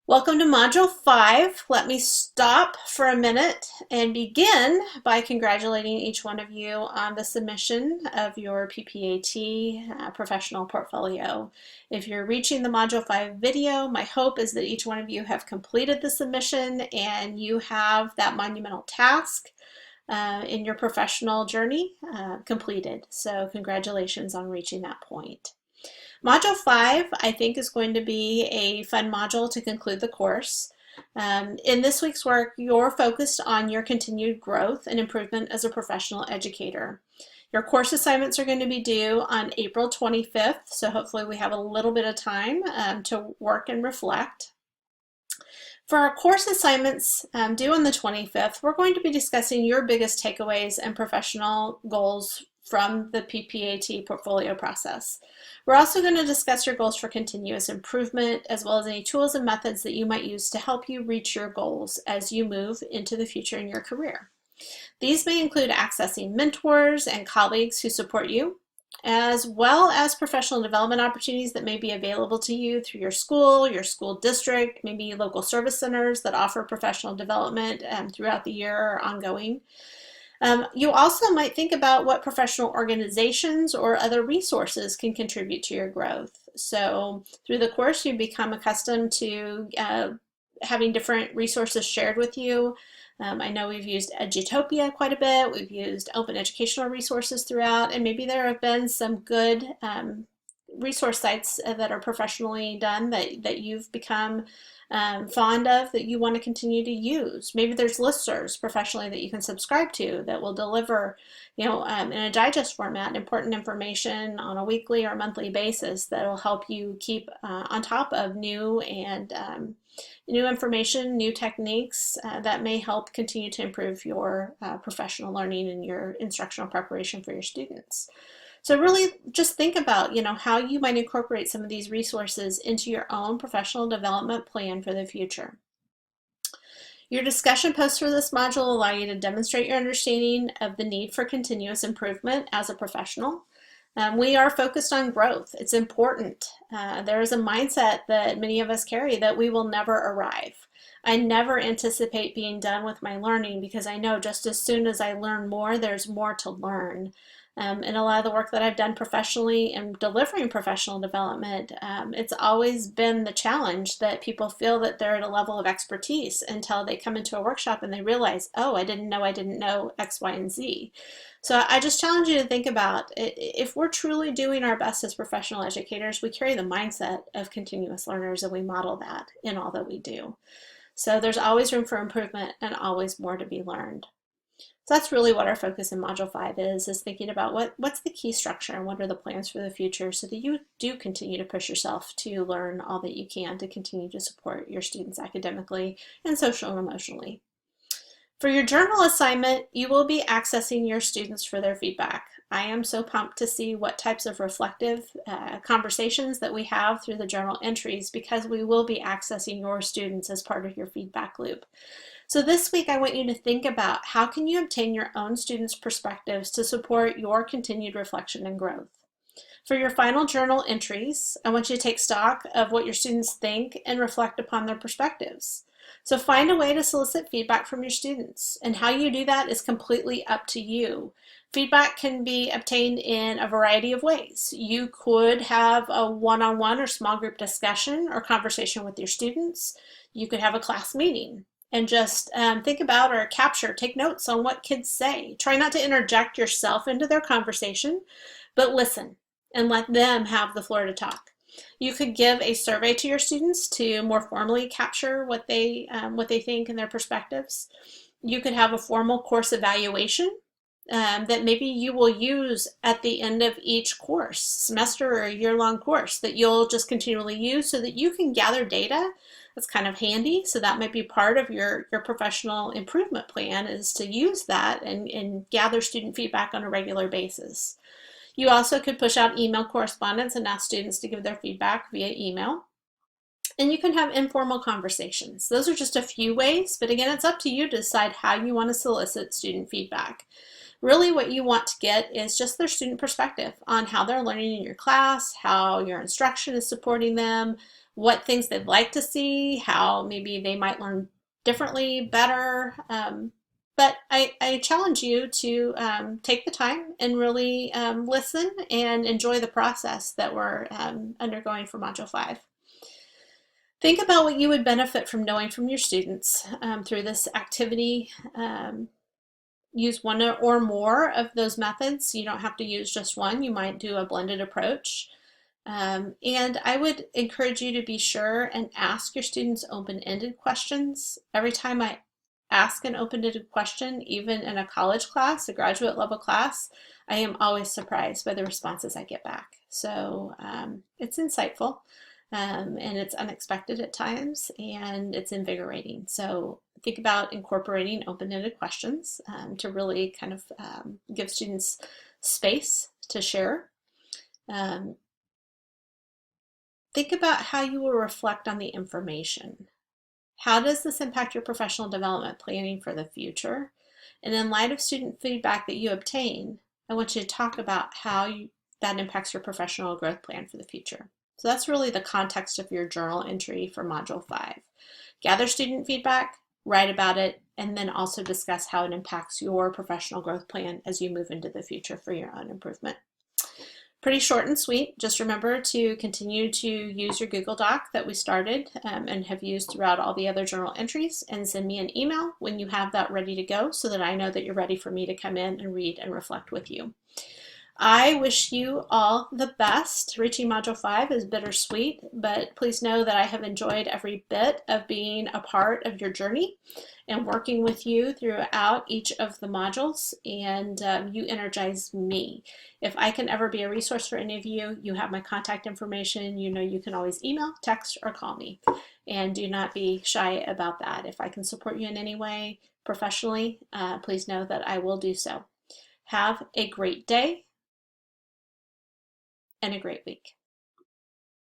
Welcome to Module 5. Let me stop for a minute and begin by congratulating each one of you on the submission of your PPAT professional portfolio. If you're reaching the Module 5 video, my hope is that each one of you have completed the submission and you have that monumental task in your professional journey completed. So congratulations on reaching that point. Module 5, I think, is going to be a fun module to conclude the course. In this week's work, you're focused on your continued growth and improvement as a professional educator. Your course assignments are going to be due on April 25th, so hopefully we have a little bit of time to work and reflect. For our course assignments due on the 25th, we're going to be discussing your biggest takeaways and professional goals from the PPAT portfolio process. We're also going to discuss your goals for continuous improvement, as well as any tools and methods that you might use to help you reach your goals as you move into the future in your career. These may include accessing mentors and colleagues who support you, as well as professional development opportunities that may be available to you through your school district, maybe local service centers that offer professional development throughout the year or ongoing. You also might think about what professional organizations or other resources can contribute to your growth. So through the course, you become accustomed to having different resources shared with you. I know we've used Edutopia quite a bit. We've used open educational resources throughout, and maybe there have been some good resource sites that are professionally done that you've become fond of that you want to continue to use. Maybe there's listservs professionally that you can subscribe to that will deliver, in a digest format, important information on a weekly or monthly basis that will help you keep on top of new information, new techniques that may help continue to improve your professional learning and your instructional preparation for your students. So really just think about, how you might incorporate some of these resources into your own professional development plan for the future. Your discussion posts for this module allow you to demonstrate your understanding of the need for continuous improvement as a professional. We are focused on growth. It's important. There is a mindset that many of us carry that we will never arrive. I never anticipate being done with my learning because I know just as soon as I learn more, there's more to learn. And a lot of the work that I've done professionally and delivering professional development, it's always been the challenge that people feel that they're at a level of expertise until they come into a workshop and they realize, oh, I didn't know X, Y, and Z. So I just challenge you to think about, if we're truly doing our best as professional educators, we carry the mindset of continuous learners and we model that in all that we do. So there's always room for improvement and always more to be learned. So that's really what our focus in Module 5 is thinking about what's the key structure and what are the plans for the future so that you do continue to push yourself to learn all that you can to continue to support your students academically and social and emotionally. For your journal assignment, you will be accessing your students for their feedback. I am so pumped to see what types of reflective conversations that we have through the journal entries because we will be accessing your students as part of your feedback loop. So this week I want you to think about how can you obtain your own students' perspectives to support your continued reflection and growth. For your final journal entries, I want you to take stock of what your students think and reflect upon their perspectives. So find a way to solicit feedback from your students, and how you do that is completely up to you. Feedback can be obtained in a variety of ways. You could have a one-on-one or small group discussion or conversation with your students. You could have a class meeting and just think about or take notes on what kids say. Try not to interject yourself into their conversation, but listen and let them have the floor to talk. You could give a survey to your students to more formally capture what they think and their perspectives. You could have a formal course evaluation that maybe you will use at the end of each course, semester or year-long course, that you'll just continually use so that you can gather data. That's kind of handy. So that might be part of your professional improvement plan, is to use that and gather student feedback on a regular basis. You also could push out email correspondence and ask students to give their feedback via email. And you can have informal conversations. Those are just a few ways, but again, it's up to you to decide how you want to solicit student feedback. Really what you want to get is just their student perspective on how they're learning in your class, how your instruction is supporting them, what things they'd like to see, how maybe they might learn differently, better. But I challenge you to take the time and really listen and enjoy the process that we're undergoing for Module 5. Think about what you would benefit from knowing from your students through this activity. Use one or more of those methods. You don't have to use just one. You might do a blended approach. And I would encourage you to be sure and ask your students open-ended questions. Every time I ask an open-ended question, even in a college class, a graduate level class, I am always surprised by the responses I get back. So it's insightful. And it's unexpected at times, and it's invigorating. So think about incorporating open-ended questions to really kind of give students space to share. Think about how you will reflect on the information. How does this impact your professional development planning for the future? And in light of student feedback that you obtain, I want you to talk about how that impacts your professional growth plan for the future. So that's really the context of your journal entry for Module 5. Gather student feedback, write about it, and then also discuss how it impacts your professional growth plan as you move into the future for your own improvement. Pretty short and sweet. Just remember to continue to use your Google Doc that we started and have used throughout all the other journal entries, and send me an email when you have that ready to go so that I know that you're ready for me to come in and read and reflect with you. I wish you all the best. Reaching Module 5 is bittersweet, but please know that I have enjoyed every bit of being a part of your journey and working with you throughout each of the modules, and you energize me. If I can ever be a resource for any of you, you have my contact information. You know you can always email, text, or call me, and do not be shy about that. If I can support you in any way professionally, please know that I will do so. Have a great day and a great week.